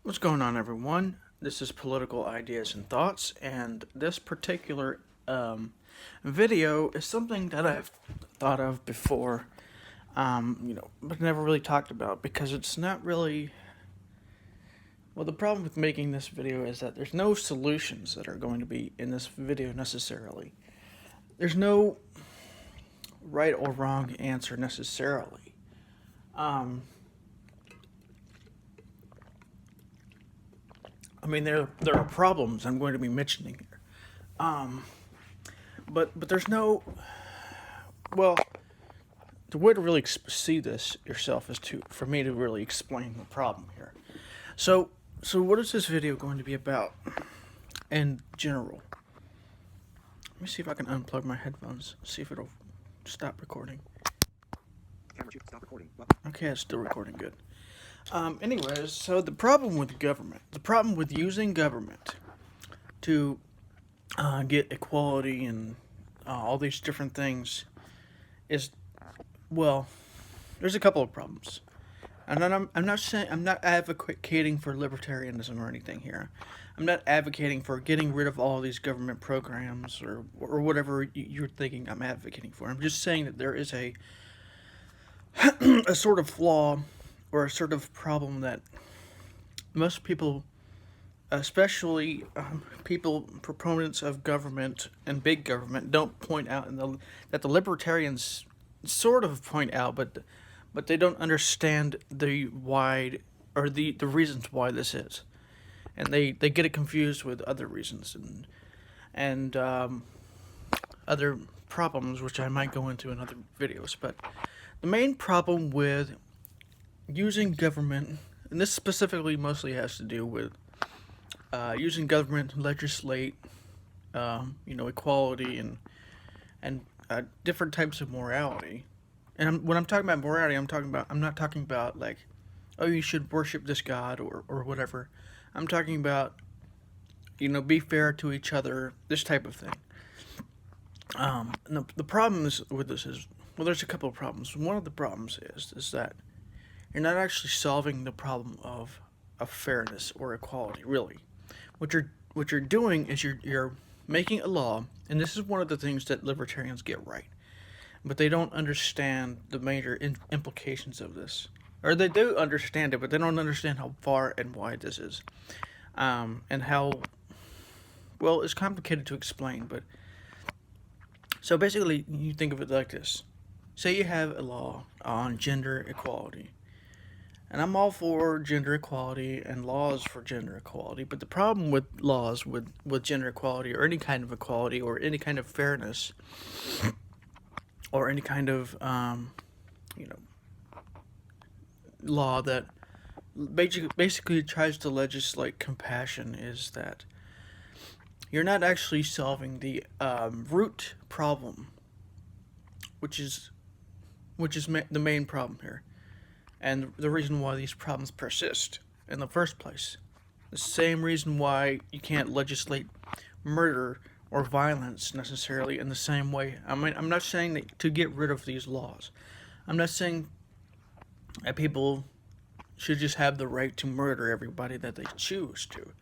What's going on, everyone? This is Political Ideas and Thoughts, and this particular video is something that I've thought of before, but never really talked about because it's not really. Well, the problem with making this video is that there's no solutions that are going to be in this video necessarily. There's no right or wrong answer necessarily. There are problems I'm going to be mentioning here, but there's no. Well, the way to really see this yourself is for me to really explain the problem here. So what is this video going to be about in general? Let me see if I can unplug my headphones. See if it'll stop recording. Stop recording. Okay, it's still recording. Good. Anyways, so the problem with government, the problem with using government to get equality and all these different things is, well, there's a couple of problems. And I'm not advocating for libertarianism or anything here. I'm not advocating for getting rid of all these government programs or whatever you're thinking I'm advocating for. I'm just saying that there is a sort of flaw or a sort of problem that most people, especially proponents of government and big government, don't point out, that the libertarians sort of point out, but they don't understand the wide or the reasons why this is, and they get it confused with other reasons and other problems, which I might go into in other videos. But the main problem with using government, and this specifically mostly has to do with using government to legislate, equality and different types of morality. And when I'm talking about morality, I'm not talking about like, oh, you should worship this god or whatever. I'm talking about, be fair to each other, this type of thing. And the problem with this is, well, there's a couple of problems. One of the problems is that you're not actually solving the problem of fairness or equality, really. What you're doing is you're making a law, and this is one of the things that libertarians get right, but they don't understand the major implications of this. Or they do understand it, but they don't understand how far and wide this is, and how, well, it's complicated to explain. But so basically, you think of it like this: say you have a law on gender equality. And I'm all for gender equality and laws for gender equality, but the problem with laws with gender equality or any kind of equality or any kind of fairness or any kind of law that basically tries to legislate compassion is that you're not actually solving the root problem, which is the main problem here. And the reason why these problems persist in the first place. The same reason why you can't legislate murder or violence necessarily in the same way. I mean, I'm not saying that to get rid of these laws. I'm not saying that people should just have the right to murder everybody that they choose to.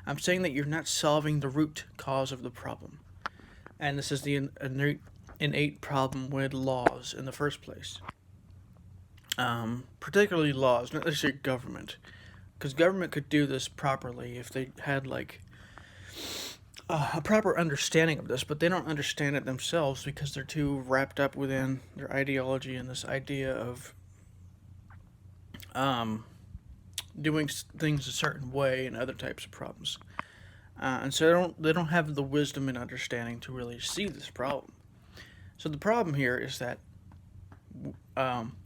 I'm saying that you're not solving the root cause of the problem. And this is the innate problem with laws in the first place. Particularly laws, not necessarily government, because government could do this properly if they had like a proper understanding of this, but they don't understand it themselves because they're too wrapped up within their ideology and this idea of doing things a certain way and other types of problems, and so they don't have the wisdom and understanding to really see this problem. So the problem here is that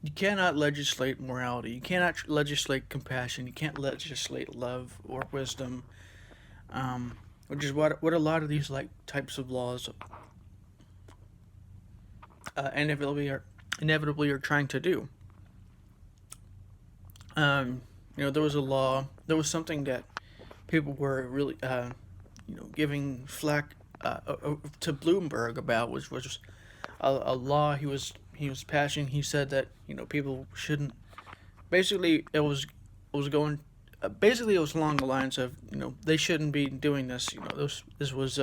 you cannot legislate morality. You cannot legislate compassion. You can't legislate love or wisdom, which is what a lot of these types of laws inevitably are trying to do. There was something that people were really giving flack to Bloomberg about, which was a law he was passing. He said that people shouldn't. Basically, it was going basically it was along the lines of, they shouldn't be doing this. This was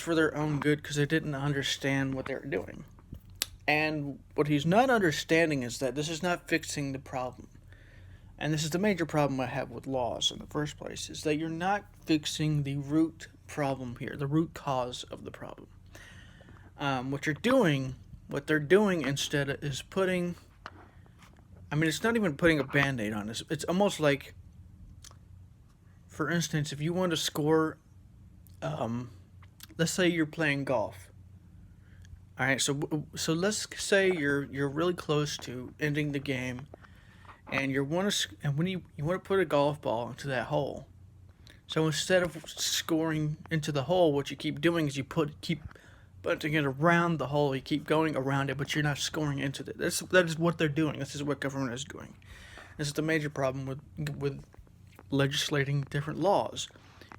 for their own good because they didn't understand what they were doing. And what he's not understanding is that this is not fixing the problem. And this is the major problem I have with laws in the first place, is that you're not fixing the root problem here, the root cause of the problem. What they're doing instead is putting, it's not even putting a band-aid on this. It's almost like, for instance, if you want to score, let's say you're playing golf. All right, so let's say you're really close to ending the game, and when you want to put a golf ball into that hole. So instead of scoring into the hole, what you keep doing is keep putting it around the hole. You keep going around it, but you're not scoring into it. That is what they're doing. This is what government is doing. This is the major problem with legislating different laws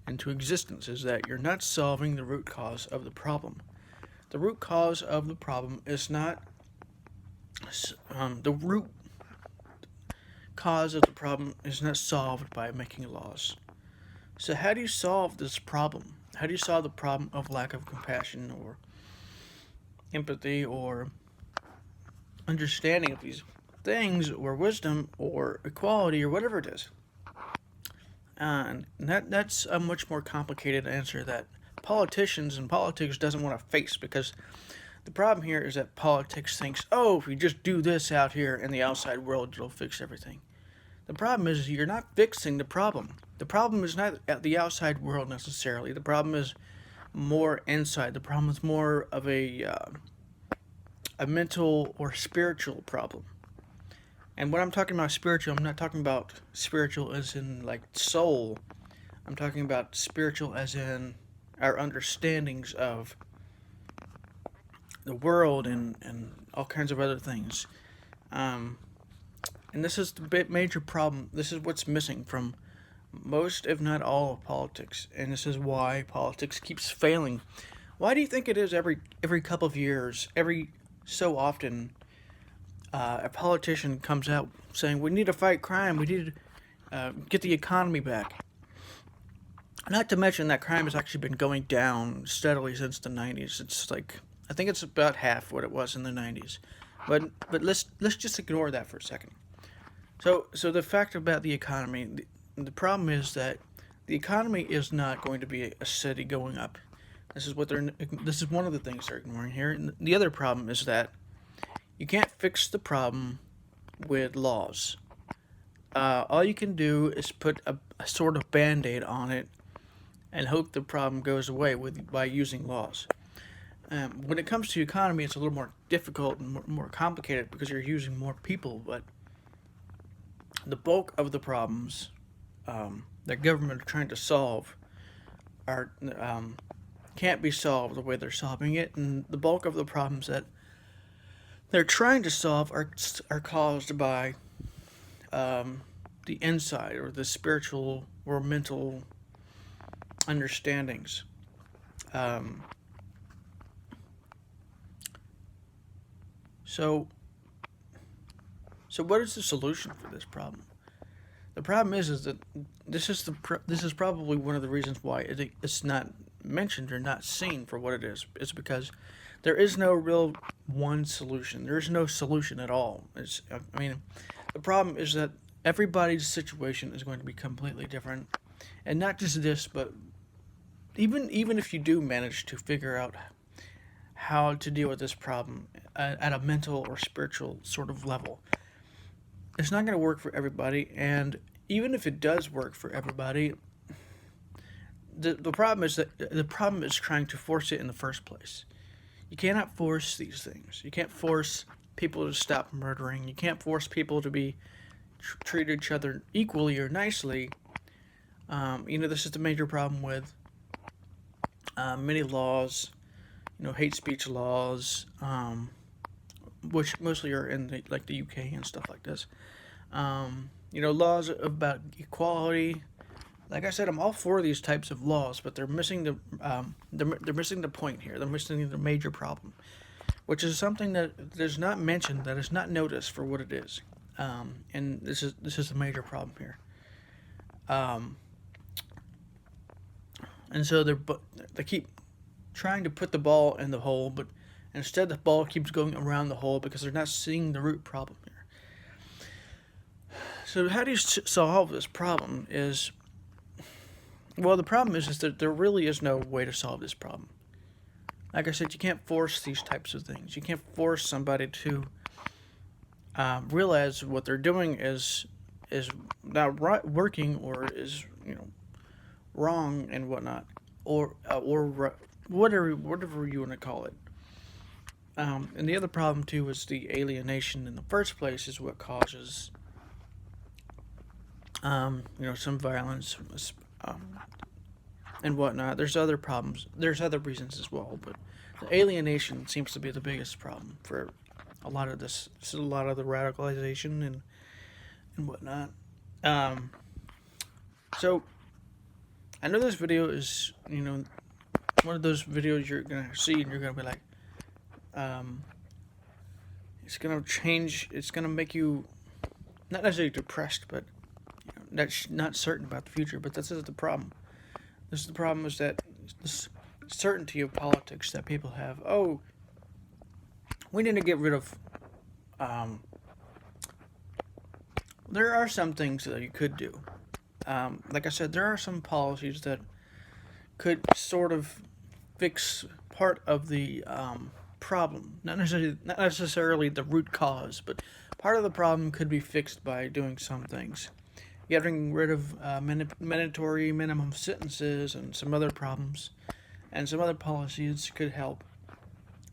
into existence, is that you're not solving the root cause of the problem. The root cause of the problem is not the root cause of the problem is not solved by making laws. So how do you solve this problem? How do you solve the problem of lack of compassion or empathy or understanding of these things, or wisdom or equality or whatever it is? And that's a much more complicated answer that politicians and politics doesn't want to face, because the problem here is that politics thinks, oh, if we just do this out here in the outside world, it'll fix everything. The problem is you're not fixing the problem. The problem is not at the outside world necessarily. The problem is more inside. The problem is more of a mental or spiritual problem. And when I'm talking about spiritual, I'm not talking about spiritual as in like soul. I'm talking about spiritual as in our understandings of the world and all kinds of other things. And this is the major problem. This is what's missing from most, if not all, of politics. And this is why politics keeps failing. Why do you think it is every couple of years, every so often, a politician comes out saying, we need to fight crime, we need to get the economy back? Not to mention that crime has actually been going down steadily since the 90s. It's like, I think it's about half what it was in the 90s. But let's just ignore that for a second. So the fact about the economy, the problem is that the economy is not going to be a city going up. This is one of the things they're ignoring here. And the other problem is that you can't fix the problem with laws. All you can do is put a sort of band-aid on it and hope the problem goes away by using laws. When it comes to the economy, it's a little more difficult and more complicated because you're using more people, but the bulk of the problems that government are trying to solve can't be solved the way they're solving it, and the bulk of the problems that they're trying to solve are caused by the inside or the spiritual or mental understandings. So what is the solution for this problem? The problem is that this is probably one of the reasons why it's not mentioned or not seen for what it is. It's because there is no real one solution. There is no solution at all. The problem is that everybody's situation is going to be completely different, and not just this, but even if you do manage to figure out how to deal with this problem at a mental or spiritual sort of level, it's not going to work for everybody. And even if it does work for everybody, the problem is trying to force it in the first place. You cannot force these things. You can't force people to stop murdering. You can't force people to be treat each other equally or nicely. This is the major problem with many laws, hate speech laws, which mostly are in the UK and stuff like this. Laws about equality. Like I said, I'm all for these types of laws, but they're missing they're missing the point here. They're missing the major problem, which is something that is not mentioned, that is not noticed for what it is. and this is a major problem here. Um, and so they keep trying to put the ball in the hole, but instead the ball keeps going around the hole because they're not seeing the root problem here. So how do you solve this problem? The problem is that there really is no way to solve this problem. Like I said, you can't force these types of things. You can't force somebody to realize what they're doing is not right, working, or is wrong and whatnot, or whatever you want to call it. And the other problem too is the alienation in the first place is what causes some violence and whatnot. There's other problems. There's other reasons as well, but the alienation seems to be the biggest problem for a lot of this. A lot of the radicalization and whatnot. So I know this video is one of those videos you're gonna see and you're gonna be like, it's gonna change. It's gonna make you not necessarily depressed, but not certain about the future. But this is the problem. This is the problem, is that this certainty of politics that people have. Oh, we need to get rid of. There are some things that you could do. Like I said, there are some policies that could sort of fix part of the problem. Not necessarily the root cause, but part of the problem could be fixed by doing some things. Getting rid of mandatory minimum sentences and some other problems, and some other policies could help.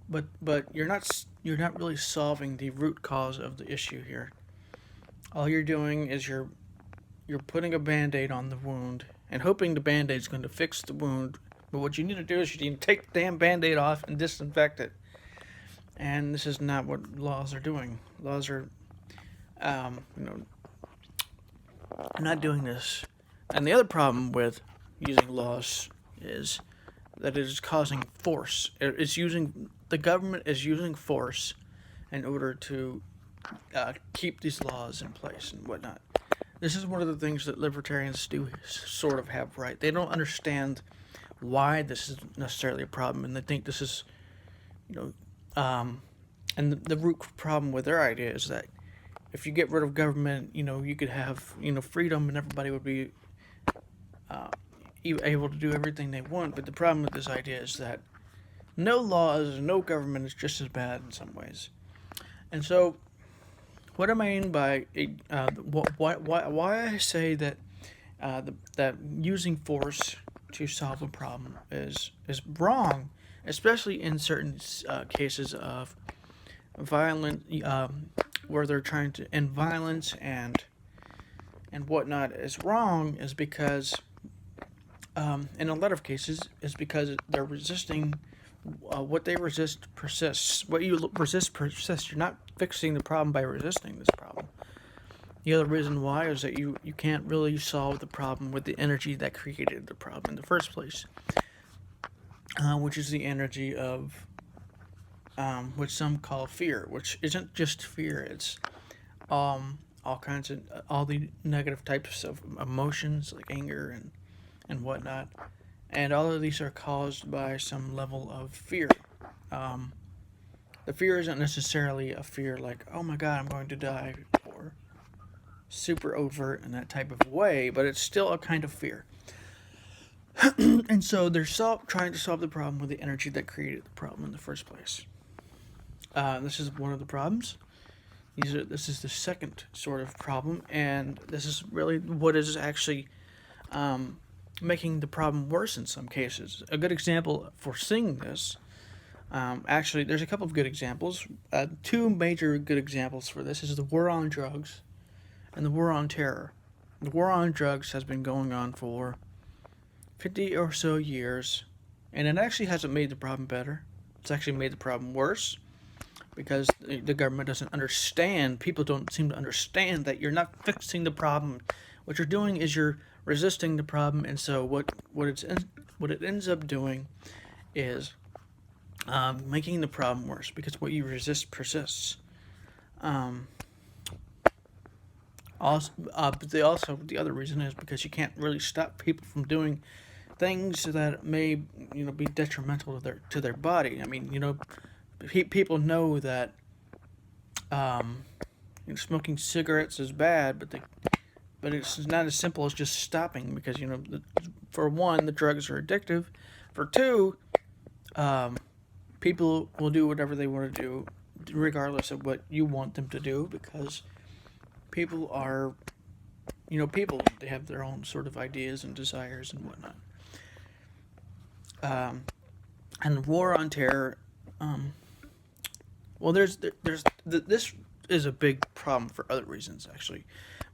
But you're not really solving the root cause of the issue here. All you're doing is you're putting a band-aid on the wound and hoping the band-aid's going to fix the wound. But what you need to do is you need to take the damn band-aid off and disinfect it. And this is not what laws are doing. Laws are, not doing this. And the other problem with using laws is that it is causing force. The government is using force in order to keep these laws in place and whatnot. This is one of the things that libertarians do sort of have right. They don't understand why this is necessarily a problem, and they think this is, and the root problem with their idea is that if you get rid of government, you could have, freedom, and everybody would be able to do everything they want. But the problem with this idea is that no laws, no government is just as bad in some ways. And so, what I mean by why I say that that using force to solve a problem is wrong, especially in certain cases of violent, where they're trying to end violence and whatnot, is wrong, is because in a lot of cases is because they're resisting. What they resist persists. What you resist persists. You're not fixing the problem by resisting this problem. The other reason why is that you can't really solve the problem with the energy that created the problem in the first place, which is the energy of which some call fear, which isn't just fear. It's all kinds of all the negative types of emotions like anger and whatnot. And all of these are caused by some level of fear. The fear isn't necessarily a fear like, oh my god, I'm going to die, or super overt in that type of way, but it's still a kind of fear. And so they're trying to solve the problem with the energy that created the problem in the first place. This is one of the problems. This is the second sort of problem, and this is really what is actually making the problem worse in some cases. A good example for seeing this, actually, there's a couple of good examples. Two major good examples for this is the war on drugs and the war on terror. The war on drugs has been going on for 50 or so years, and it actually hasn't made the problem better. It's actually made the problem worse, because the government doesn't understand, people don't seem to understand that you're not fixing the problem. What you're doing is you're resisting the problem, and so what it ends up doing is making the problem worse, because what you resist persists. Also, but the other reason is because you can't really stop people from doing things that may be detrimental to their body. I mean, people know that smoking cigarettes is bad, but it's not as simple as just stopping because for one, the drugs are addictive. For two, um, people will do whatever they want to do, regardless of what you want them to do, because people are people. They have their own sort of ideas and desires and whatnot. Um, and the war on terror. Um, well, this is a big problem for other reasons actually,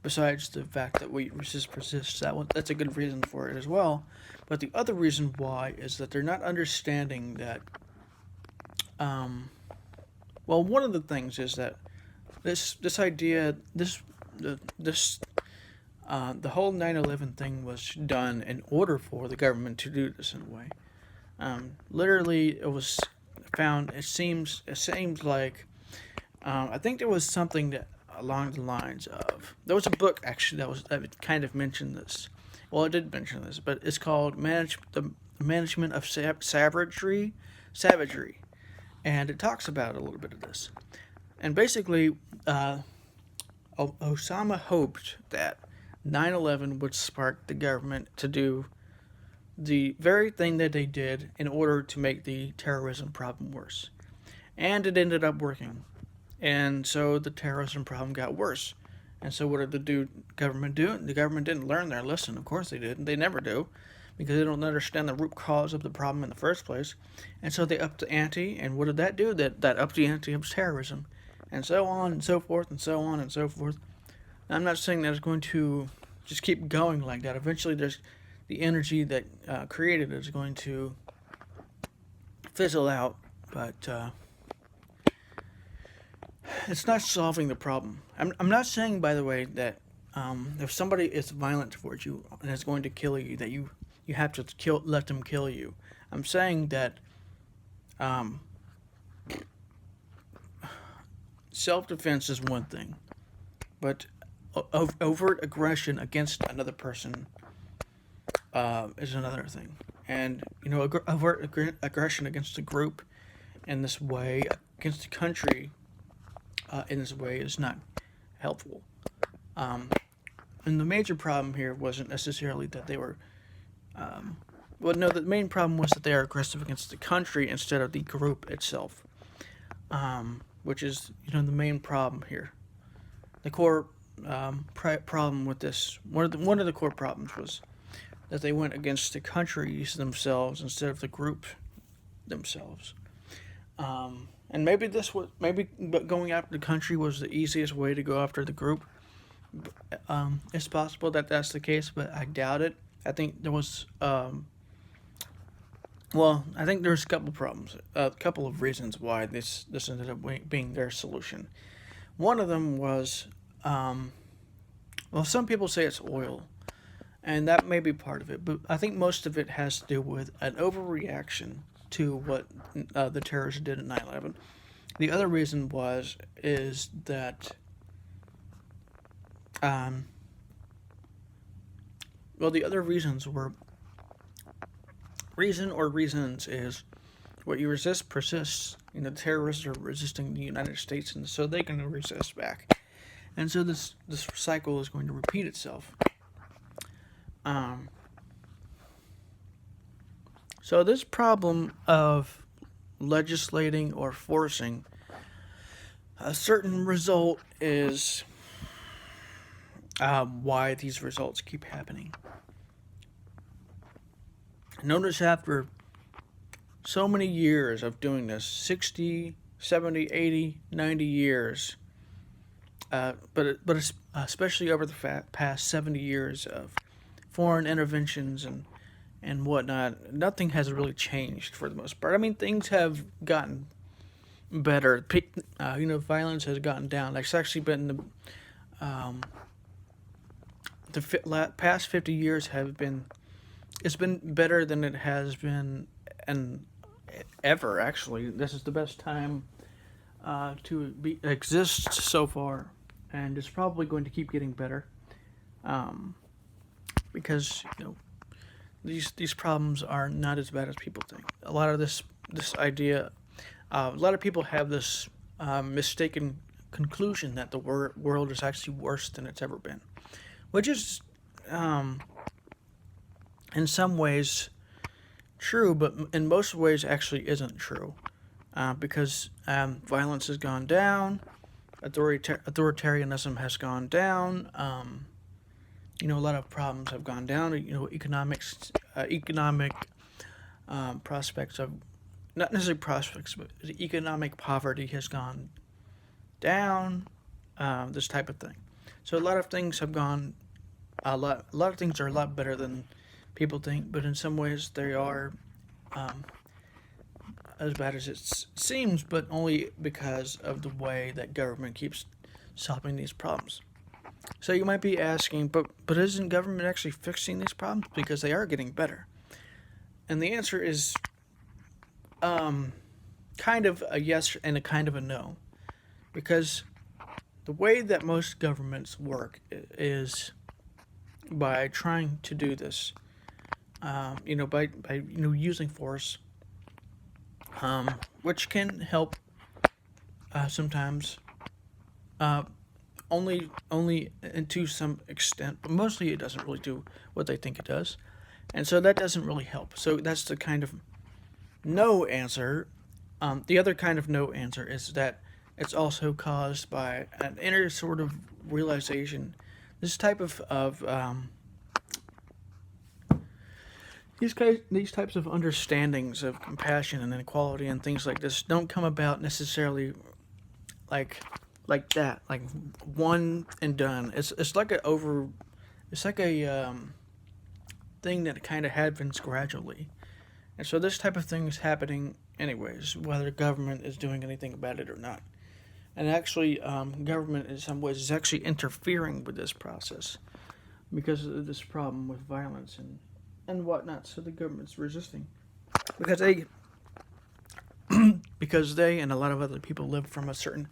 besides the fact that we resist persists. That's a good reason for it as well. But the other reason why is that they're not understanding that. Um, well, one of the things is that this idea this the whole 9/11 thing was done in order for the government to do this in a way. Literally, it was found. It seems like I think there was something that along the lines of there was a book actually that kind of mentioned this. Well, it did mention this, but it's called the Management of Savagery, and it talks about a little bit of this. And basically, Osama hoped that 9/11 would spark the government to do the very thing that they did in order to make the terrorism problem worse. And it ended up working. And so the terrorism problem got worse. And so what did the government do? The government didn't learn their lesson. Of course they didn't. They never do, because they don't understand the root cause of the problem in the first place. And so they upped the ante. And what did that do? That upped the ante of terrorism, and so on and so forth and so on and so forth. Now, I'm not saying that it's going to just keep going like that. Eventually, there's the energy that created it is going to fizzle out, but it's not solving the problem. I'm not saying, by the way, that if somebody is violent towards you and is going to kill you, that you have to let them kill you. I'm saying that self-defense is one thing, but overt aggression against another person is another thing. And overt aggression against a group in this way, against a country in this way, is not helpful. And the major problem here wasn't necessarily that they were. Well, no, the main problem was that they are aggressive against the country instead of the group itself, which is the main problem here. The core problem with this, one of the core problems was that they went against the countries themselves instead of the group themselves. And maybe going after the country was the easiest way to go after the group. It's possible that that's the case, but I doubt it. I think there was, I think there's a couple problems, a couple of reasons why this ended up being their solution. One of them was, some people say it's oil, and that may be part of it, but I think most of it has to do with an overreaction to what the terrorists did at 9/11. The other reason is that the other reasons were reasons is what you resist persists. Terrorists are resisting the United States, and so they're going to resist back, and so this cycle is going to repeat itself. So this problem of legislating or forcing a certain result is why these results keep happening. Notice after so many years of doing this, 60, 70, 80, 90 years, but especially over the past 70 years of foreign interventions and whatnot, nothing has really changed for the most part. I mean, things have gotten better. Violence has gotten down. It's actually been the past 50 years it's been better than it has been and ever. Actually, this is the best time to exist so far. and it's probably going to keep getting better. Um, because these problems are not as bad as people think. A lot of this idea, a lot of people have this mistaken conclusion that the world is actually worse than it's ever been, which is um, in some ways true, but in most ways actually isn't true. Because violence has gone down, authoritarianism has gone down. A lot of problems have gone down. Economic prospects of not necessarily prospects, but the economic poverty has gone down. This type of thing. So a lot of things have gone. A lot of things are a lot better than people think, but in some ways they are um, as bad as it seems, but only because of the way that government keeps solving these problems. So you might be asking, but isn't government actually fixing these problems? Because they are getting better. And the answer is kind of a yes and a kind of a no. Because the way that most governments work is by trying to do this, by using force, which can help sometimes, uh, only and to some extent, but mostly it doesn't really do what they think it does, and so that doesn't really help. So that's the kind of no answer. The other kind of no answer is that it's also caused by an inner sort of realization. This type of these types of understandings of compassion and inequality and things like this don't come about necessarily like that, like one and done. It's like a thing that kind of happens gradually, and so this type of thing is happening anyways, whether government is doing anything about it or not. And actually, government in some ways is actually interfering with this process because of this problem with violence and whatnot. So the government's resisting because they and a lot of other people live from a certain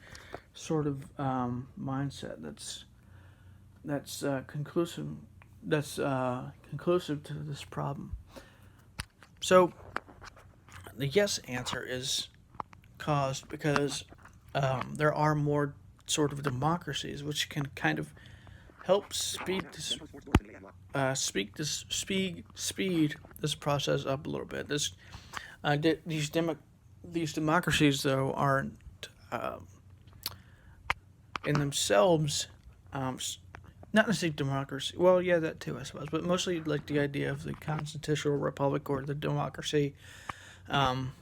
sort of mindset that's conclusive conclusive to this problem. So the yes answer is caused because there are more sort of democracies which can kind of help speed this process up a little bit. These democracies though aren't uh, in themselves not necessarily democracy. Well, yeah, that too, I suppose, but mostly like the idea of the constitutional republic or the democracy. Um,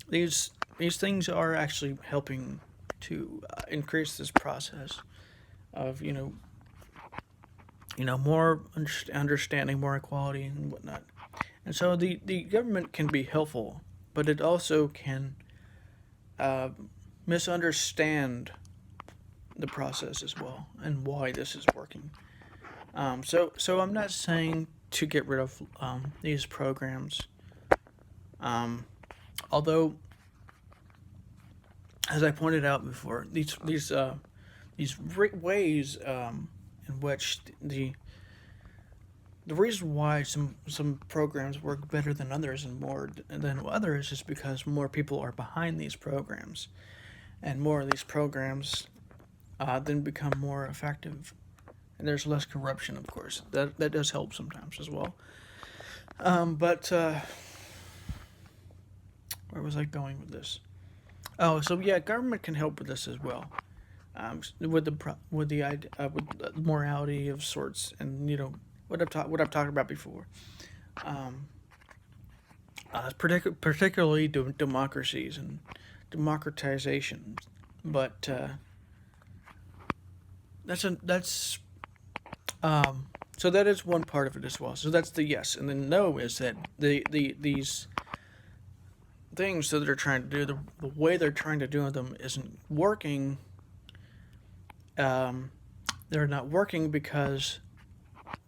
these things are actually helping to increase this process of more understanding, more equality, and whatnot. And so the government can be helpful, but it also can uh, misunderstand the process as well and why this is working. So I'm not saying to get rid of these programs, um, although, as I pointed out before, these ways in which the reason why some programs work better than others and more than others is because more people are behind these programs, and more of these programs then become more effective. And there's less corruption, of course. That does help sometimes as well. But where was I going with this? Oh, so yeah, government can help with this as well. With the idea with morality of sorts, and what I've talked about before. Um, particularly democracies and democratization, but that's so that is one part of it as well. So that's the yes, and the no is that these things that they're trying to do, the way they're trying to do them isn't working. Um, they're not working because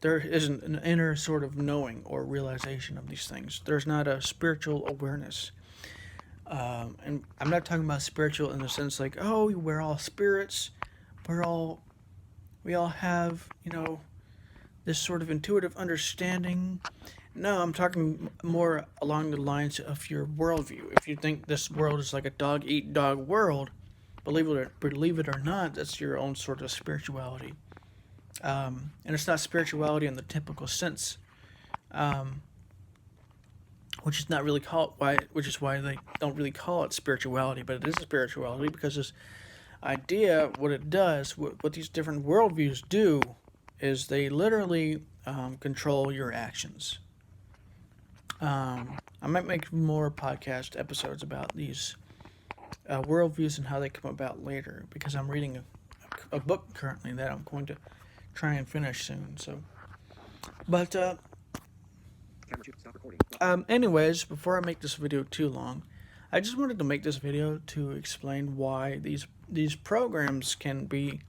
there isn't an inner sort of knowing or realization of these things. There's not a spiritual awareness. And I'm not talking about spiritual in the sense like, oh, we're all spirits, we're all we all have, this sort of intuitive understanding. No, I'm talking more along the lines of your worldview. If you think this world is like a dog eat dog world, believe it or not, that's your own sort of spirituality. And it's not spirituality in the typical sense, um, which is not really called why, which is why they don't really call it spirituality, but it is spirituality because this idea, what it does, what these different worldviews do, is they literally control your actions. I might make more podcast episodes about these worldviews and how they come about later because I'm reading a book currently that I'm going to try and finish soon. So, but Camera 2. Stop recording. anyways, before I make this video too long, I just wanted to make this video to explain why these programs can be,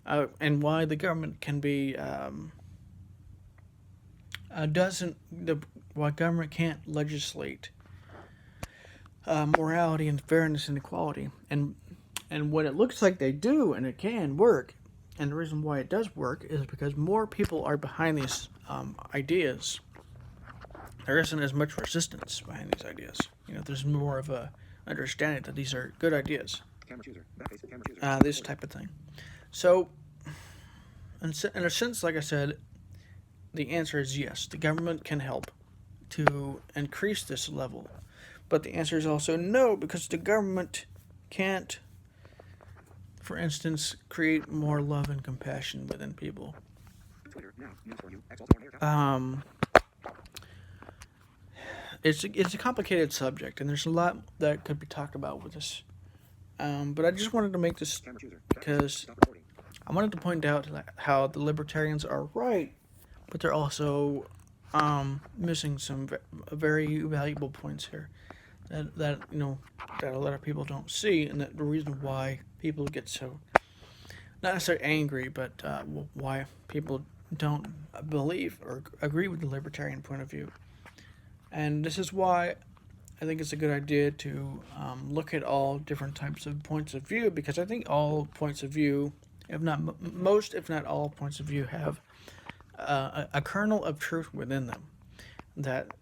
and why the government can be doesn't the why government can't legislate morality and fairness and equality, and what it looks like they do, and it can work, and the reason why it does work is because more people are behind these ideas. There isn't as much resistance behind these ideas. There's more of a understanding that these are good ideas. Camera chooser. Backface. Camera chooser. This type of thing. So, in a sense, like I said, the answer is yes. The government can help to increase this level. But the answer is also no, because the government can't, for instance, create more love and compassion within people. Twitter. Now. News for you. X also on air. It's a complicated subject, and there's a lot that could be talked about with this. But I just wanted to make this Camera chooser. because Stop recording. I wanted to point out how the libertarians are right, but they're also missing some very valuable points here that a lot of people don't see, and that the reason why people get so not necessarily angry, but why people don't believe or agree with the libertarian point of view. And this is why I think it's a good idea to look at all different types of points of view, because I think all points of view, if not most, if not all points of view, have a kernel of truth within them that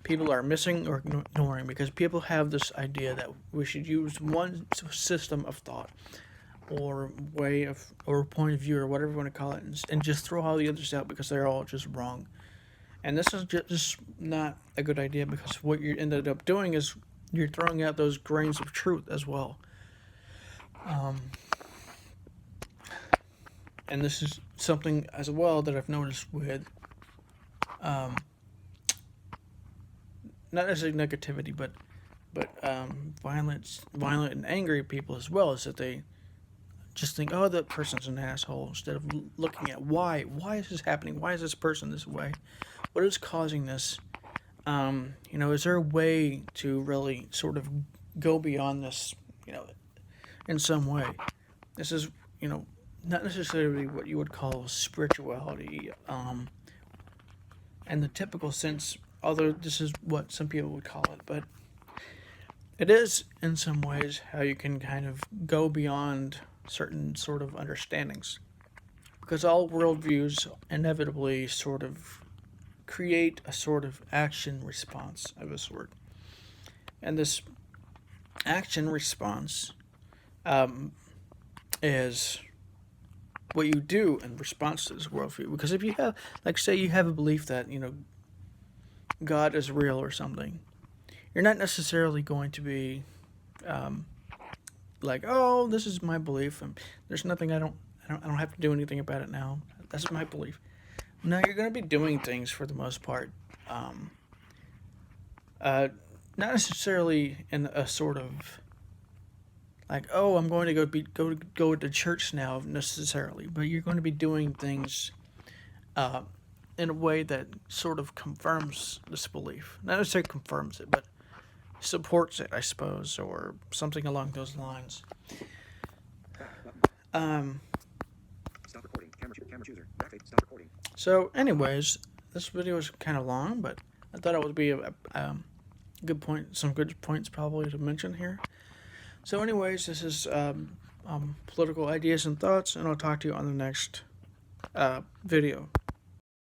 people are missing or ignoring, because people have this idea that we should use one system of thought or way of or point of view or whatever you want to call it, and just throw all the others out because they're all just wrong. And this is just not a good idea, because what you ended up doing is you're throwing out those grains of truth as well. And this is something as well that I've noticed with, not necessarily negativity, but violent and angry people as well, is that they just think, oh, that person's an asshole, instead of looking at why is this happening? Why is this person this way? What is causing this? Is there a way to really sort of go beyond this, in some way? This is, not necessarily what you would call spirituality, in the typical sense, although this is what some people would call it, but it is, in some ways, how you can kind of go beyond certain sort of understandings. Because all worldviews inevitably sort of create a sort of action response of a sort. And this action response is what you do in response to this worldview. Because if you have, like, say you have a belief that, God is real or something, you're not necessarily going to be like, oh, this is my belief, and there's nothing I don't have to do anything about it now. That's my belief. No, you're going to be doing things for the most part, not necessarily in a sort of like, oh, I'm going to go to church now necessarily, but you're going to be doing things in a way that sort of confirms this belief. Not necessarily confirms it, but supports it, I suppose, or something along those lines. Stop recording. Camera chooser. Backface. Stop recording. So, anyways, this video is kind of long, but I thought it would be a good point, some good points probably to mention here. So, anyways, this is political ideas and thoughts, and I'll talk to you on the next video.